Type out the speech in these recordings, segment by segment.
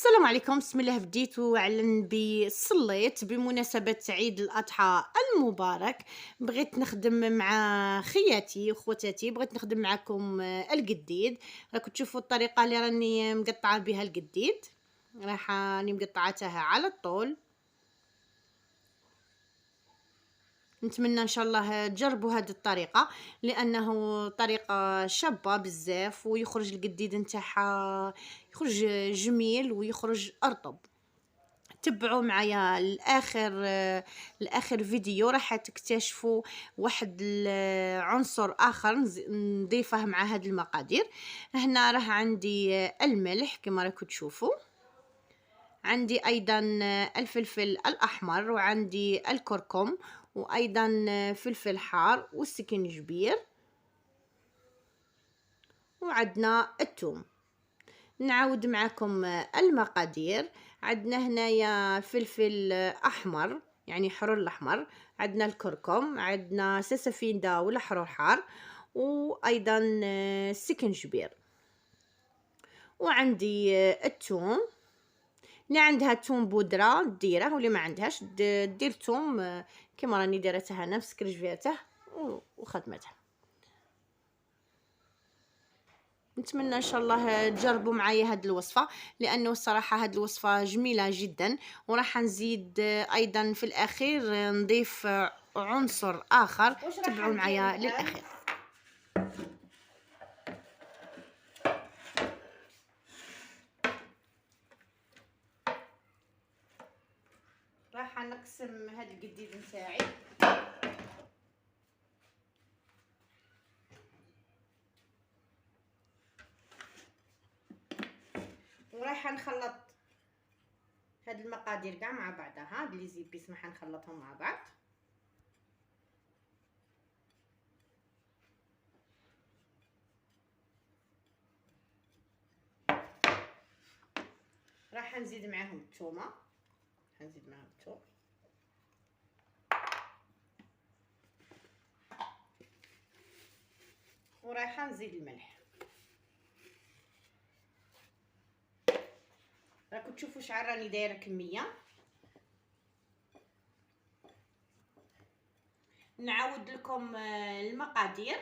السلام عليكم. بسم الله بديت وأعلن صليت بمناسبة عيد الأضحى المبارك. بغيت نخدم مع خياتي وخواتاتي، بغيت نخدم معكم القديد. راكم تشوفوا الطريقة اللي راني مقطعة بها القديد، راني مقطعتها على الطول. نتمنى ان شاء الله تجربوا هذه الطريقه، لانه طريقه شابه بزاف ويخرج القديد نتاعها يخرج جميل ويخرج ارطب. تبعوا معايا الاخر فيديو، راح تكتشفوا واحد العنصر اخر نضيفه مع هاد المقادير. هنا راه عندي الملح كما راكم تشوفوا، عندي ايضا الفلفل الاحمر، وعندي الكركم، وايضا فلفل حار والسكنجبير، وعندنا الثوم. نعاود معكم المقادير. عندنا هنايا فلفل احمر يعني حرور الاحمر، عندنا الكركم، عندنا سسفيندا ولا حرور حار، وايضا السكنجبير، وعندي الثوم. اللي عندها توم بودره ديره، واللي ما عندهاش دير توم كما راني دايرتها انا مسكرجفيته وخدمتها. نتمنى ان شاء الله تجربوا معايا هذه الوصفه، لانه الصراحه هذه الوصفه جميله جدا. وراح نزيد ايضا في الاخير نضيف عنصر اخر، تبعوا معايا للاخير. راح نقسم هذا القديد نتاعي، وراح نخلط هاد المقادير كاع مع بعضها. هاد لي زيبيس راح نخلطهم مع بعض. راح نزيد معاهم الثومه، نزيد معاهم الثوم، ورايحه نزيد الملح. راكم تشوفوا شحال راني دايره كميه. نعاود لكم المقادير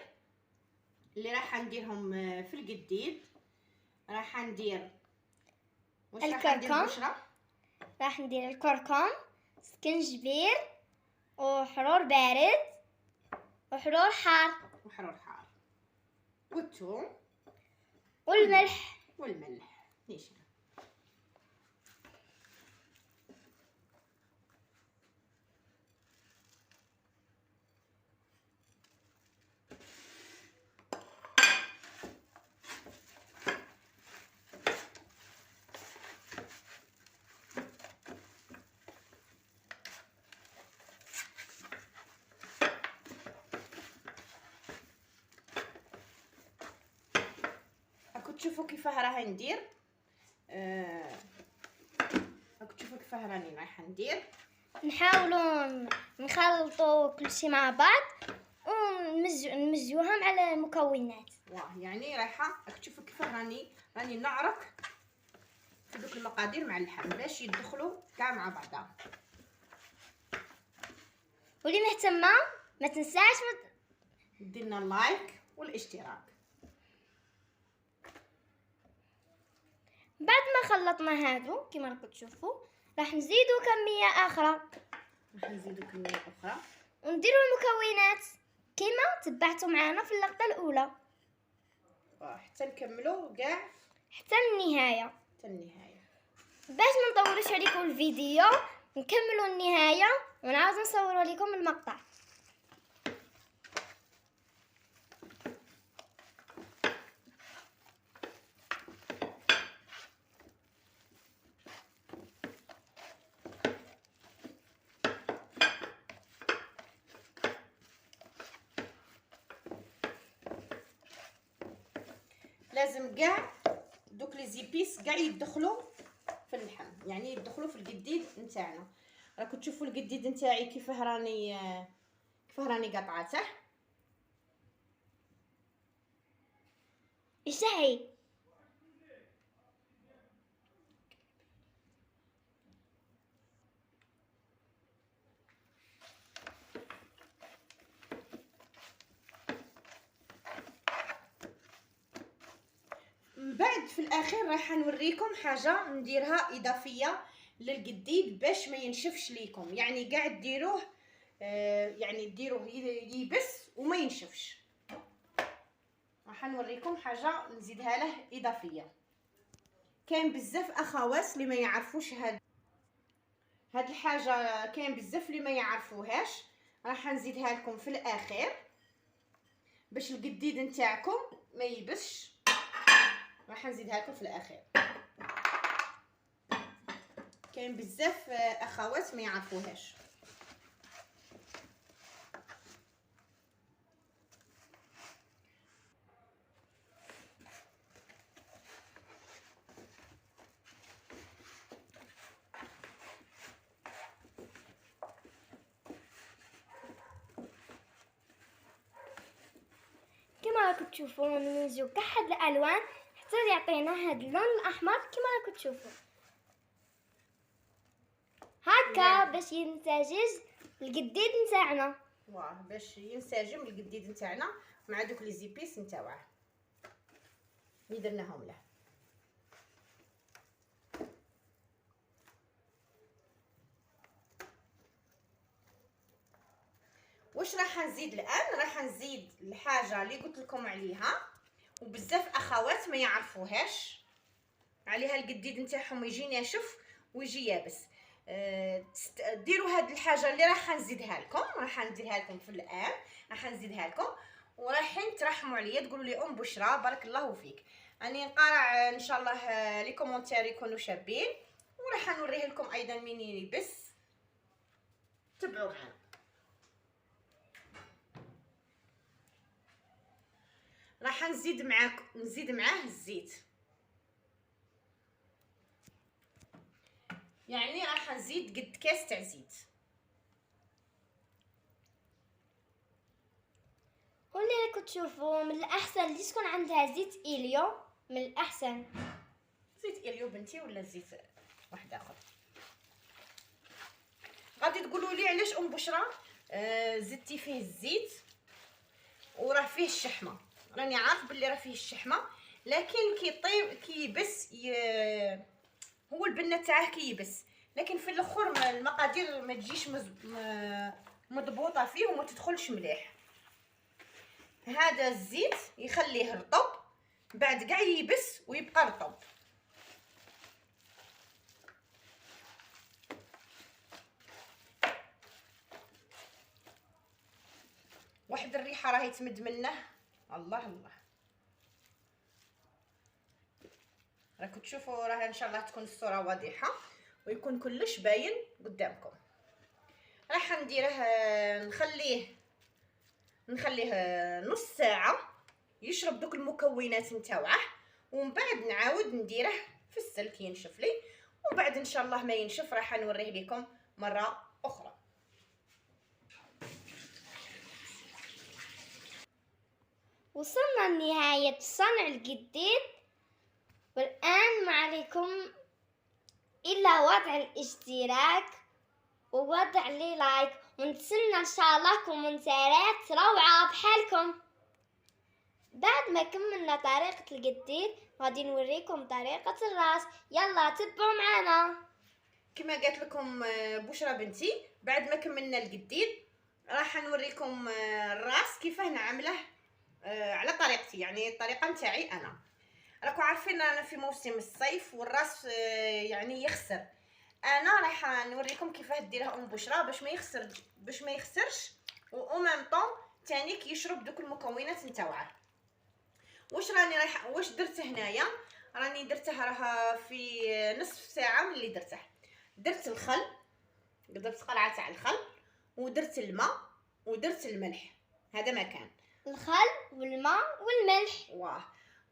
اللي راح نديرهم في القديد. راح ندير الكركم، راح ندير الكركم، سكنجبير، وحرور بارد، وحرور حار، والثوم والملح نيش. تشوفوا كيفاه راه ندير. راكم تشوفوا كيفاه راني رايحه ندير. نحاولوا نخلطوا كل شيء مع بعض ونمزجوها مع المكونات. يعني رايحه راك تشوفوا كيفاه راني نعرك في دوك المقادير مع اللحم باش يدخلوا كاع مع بعضها. واللي مهتمه ما تنساش ديرنا اللايك والاشتراك. بعد ما خلطنا هادو كما راكم تشوفوا راح نزيدوا كميه اخرى، ونديروا المكونات كما تبعتوا معنا في اللقطه الاولى حتى نكملوا كاع حتى النهايه. باش ما نطولوش عليكم الفيديو نكملوا النهايه ونعاود نصوروا لكم المقطع. لازم كاع دوك لي زيبيس كاع يدخلوا في اللحم، يعني يدخلوا في القديد نتاعنا. راكم تشوفوا القديد نتاعي كيفاه راني قطعته. يشهي في الاخير راح نوريكم حاجه نديرها اضافيه للقديد باش ما ينشفش ليكم، يعني قاعد ديروه يعني ديروه يبس وما ينشفش. راح نوريكم حاجه نزيدها له اضافيه. كاين بزاف اخوات اللي ما يعرفوش هاد الحاجه، كاين بزاف اللي ما يعرفوهاش، راح نزيدها لكم في الاخير باش القديد نتاعكم ما يبسش. راح نزيدها لكم في الاخير. كاين بزاف اخوات ما يعرفوهاش. كما راكم تشوفوا نميزو كاع هاد الالوان حتى يعطينا هاد اللون الاحمر كما راكم تشوفوا هكا باش ينسجم القديد نتاعنا. واه باش ينسجم القديد نتاعنا مع دوك لي زيبيس نتاعه اللي درناهم له. واش راح نزيد الان؟ راح نزيد الحاجه اللي قلت لكم عليها وبزاف اخوات ما يعرفوهاش عليها، القديد نتاعهم يجي ناشف ويجي يابس. ديروا هاد الحاجه اللي راح نزيدها لكم، راح نديرها لكم في الان، راح نزيدها لكم ورايحين ترحموا عليا تقولوا لي ام بشرى بارك الله فيك. راني نقرا ان شاء الله لي كومونتير يكونوا شابين، وراح نوريه لكم ايضا من يلبس. تبعوا معنا. راح نزيد معاه الزيت، يعني راح نزيد قد كاس تاع زيت. واللي راكم تشوفوا من الاحسن اللي تكون عندها زيت إليو، من الاحسن زيت إليو بنتي ولا زيت واحد اخر. غادي تقولوا لي علاش ام بشرى زدتي فيه الزيت وراه فيه الشحمه؟ راني عارف باللي راه فيه الشحمه، لكن كي طيب كيبس هو البنه تاعه كيبس، لكن في الاخر المقادير ما تجيش مضبوطه فيه وما تدخلش مليح. هذا الزيت يخليه رطب، بعد كاع يبس ويبقى رطب. واحد الريحه راهي تمد منه، الله الله. راكم تشوفوا راه ان شاء الله تكون الصوره واضحه ويكون كلش باين قدامكم. راح نديره نخليه نص ساعه يشرب دوك المكونات نتاوعه، ومن بعد نعاود نديره في السلك ينشف لي، وبعد ان شاء الله ما ينشف راح نوريه لكم مره اخرى. وصلنا لنهاية صنع القديد، والآن ما عليكم إلا وضع الاشتراك ووضع لي لايك، ونتسنى إن شاء الله كومنتات روعة بحالكم. بعد ما كملنا طريقة القديد غادي نوريكم طريقة الراس، يلا تبعوا معنا. كما قالت لكم بشرى بنتي، بعد ما كملنا القديد راح نوريكم الراس كيفاه نعمله على طريقتي، يعني الطريقه نتاعي انا. راكم عارفين انا في موسم الصيف والراس يعني يخسر، انا راح نوريكم كيفاه ديرها ام بشرى باش ما يخسرش و ميم طون تانيك يشرب دوك المكونات نتاوعه. واش درت هنايا؟ راني درته راه في نصف ساعه من اللي درت الخل، ضربت قرعه تاع الخل، ودرت الماء ودرت الملح. هذا ما كان الخل والماء والملح، واه،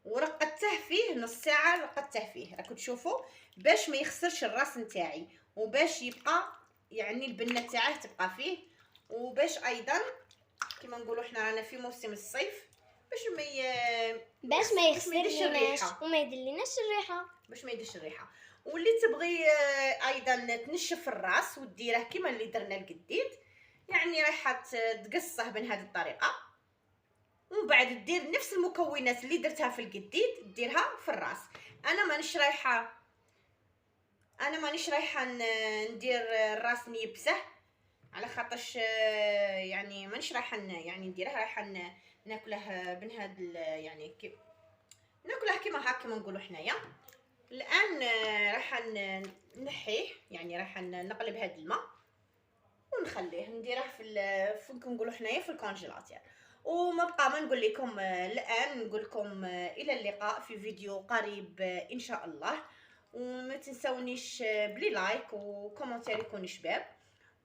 ورقدته فيه نص ساعه، رقدته فيه راكم تشوفوا باش ما يخسرش الراس نتاعي، وباش يبقى يعني البنه تاعه تبقى فيه، وباش ايضا كما نقولوا حنا رانا في موسم الصيف باش ما يخسرش الريحه وما يدليناش الريحه، باش ما يديش الريحه. واللي تبغي ايضا تنشف الراس وديره كما اللي درنا القديد، يعني راح تقصه بهذه الطريقه ومن بعد دير نفس المكونات اللي درتها في القديد ديرها في الراس. انا مانيش رايحه ندير الراس ميبسه، على خاطرش يعني مانيش رايحه يعني نديرها، رايحه ناكله بنهاد يعني ناكله كيما هكا كيما نقولوا حنايا. الان رايحه نحيه، يعني رايحه نقلب هاد الماء ونخليه نديره في نقولوا حنايا في الكونجيلاتير. وما بقى ما نقول لكم الان، نقول لكم الى اللقاء في فيديو قريب ان شاء الله. وما تنسونيش بلي لايك وكومنتير يكون شباب.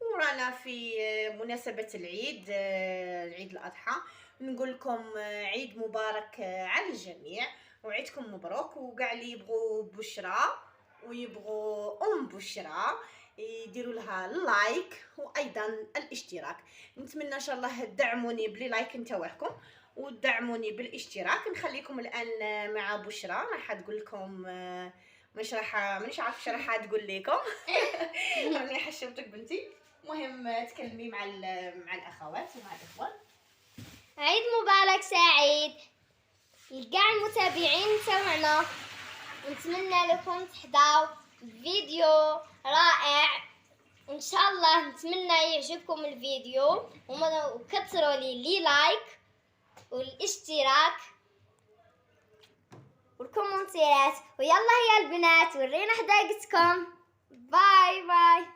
ورانا في مناسبة العيد، العيد الأضحى، نقول لكم عيد مبارك على الجميع، وعيدكم مبروك. وكاع اللي يبغوا بشرى ويبغوا بشرى يديروا لها لايك وايضا الاشتراك. نتمنى ان شاء الله تدعموني بلي لايك نتاعكم وتدعموني بالاشتراك. نخليكم الان مع بشرى راح تقول لكم مانيش عارفه راح تقول لكم راني حشمتك بنتي. مهم تكلمي مع الاخوات ومع الاخوان. عيد مبارك سعيد لكاع المتابعين تاعنا، ونتمنى لكم تحضروا فيديو رائع ان شاء الله. نتمنى يعجبكم الفيديو وكثروا لي لايك والاشتراك والكومنتات. ويلا يا البنات ورينا حداقتكم. باي باي.